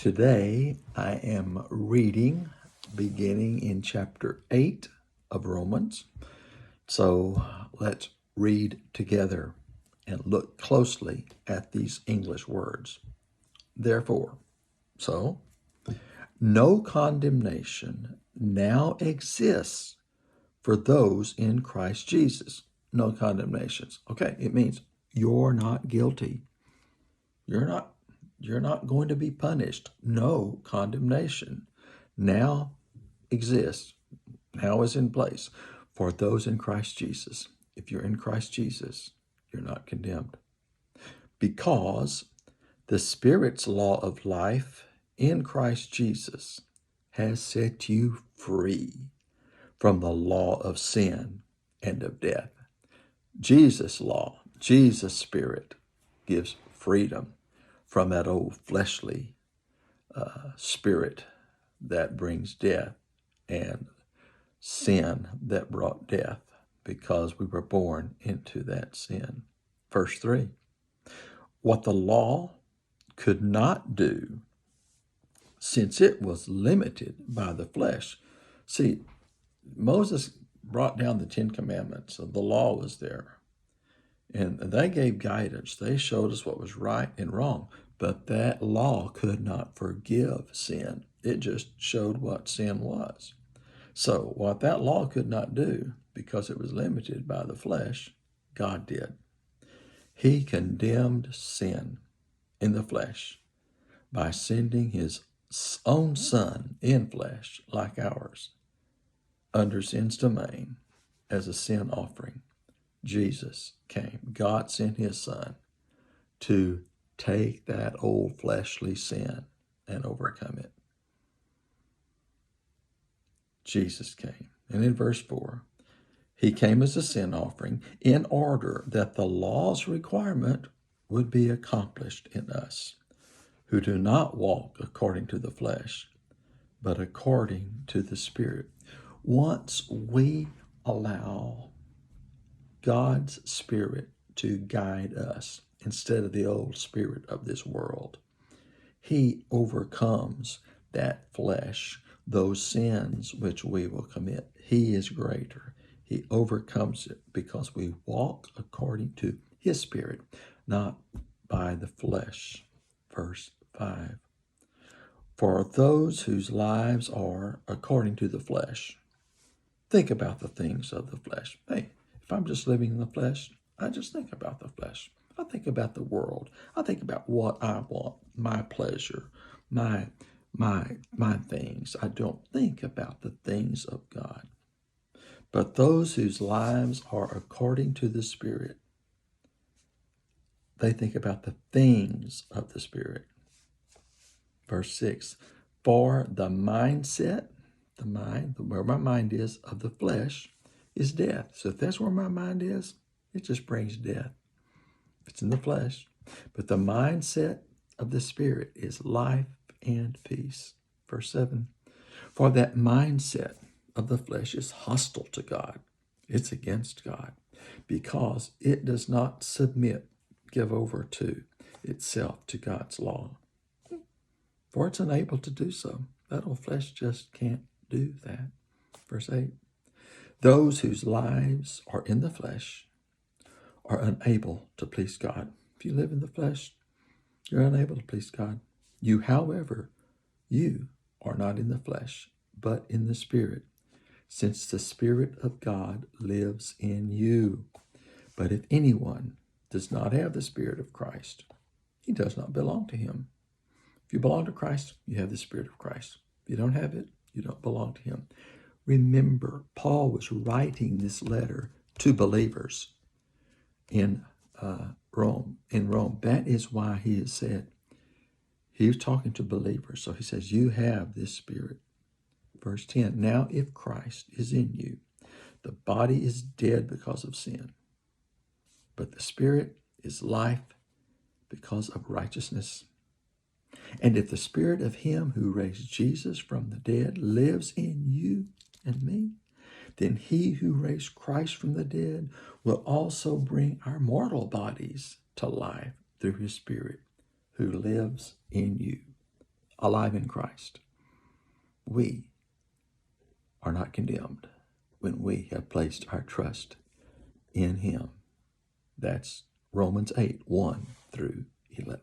Today I am reading beginning in chapter 8 of Romans. So let's read together and look closely at these English words. Therefore, so no condemnation now exists for those in Christ Jesus. No condemnations. Okay, it means you're not guilty. You're not going to be punished. No condemnation now exists, now is in place for those in Christ Jesus. If you're in Christ Jesus, you're not condemned. Because the Spirit's law of life in Christ Jesus has set you free from the law of sin and of death. Jesus' law, Jesus' Spirit gives freedom from that old fleshly spirit that brings death and sin that brought death, because we were born into that sin. Verse 3, what the law could not do, since it was limited by the flesh. See, Moses brought down the Ten Commandments, so the law was there. And they gave guidance. They showed us what was right and wrong. But that law could not forgive sin. It just showed what sin was. So what that law could not do, because it was limited by the flesh, God did. He condemned sin in the flesh by sending his own Son in flesh like ours under sin's domain as a sin offering. Jesus came. God sent his Son to take that old fleshly sin and overcome it. Jesus came. And in verse 4, he came as a sin offering in order that the law's requirement would be accomplished in us, who do not walk according to the flesh, but according to the Spirit. Once we allow God's Spirit to guide us instead of the old spirit of this world, he overcomes that flesh, those sins which we will commit. He is greater. He overcomes it because we walk according to his Spirit, not by the flesh. Verse 5. For those whose lives are according to the flesh, think about the things of the flesh. Hey, if I'm just living in the flesh, I just think about the flesh. I think about the world. I think about what I want, my pleasure, my things. I don't think about the things of God. But those whose lives are according to the Spirit, they think about the things of the Spirit. Verse 6, for the mindset, where my mind is of the flesh, is death. So if that's where my mind is, it just brings death. It's in the flesh. But the mindset of the Spirit is life and peace. Verse 7, for that mindset of the flesh is hostile to God. It's against God because it does not give over to itself to God's law. For it's unable to do so. That old flesh just can't do that. Verse 8, those whose lives are in the flesh are unable to please God. If you live in the flesh, you're unable to please God. You, however, you are not in the flesh, but in the Spirit, since the Spirit of God lives in you. But if anyone does not have the Spirit of Christ, he does not belong to him. If you belong to Christ, you have the Spirit of Christ. If you don't have it, you don't belong to him. Remember, Paul was writing this letter to believers in Rome. That is why he has said, he was talking to believers. So he says, you have this Spirit. Verse 10, now if Christ is in you, the body is dead because of sin, but the Spirit is life because of righteousness. And if the Spirit of him who raised Jesus from the dead lives in you and me, then he who raised Christ from the dead will also bring our mortal bodies to life through his Spirit who lives in you. alive in Christ, we are not condemned when we have placed our trust in him. That's Romans 8, 1 through 11.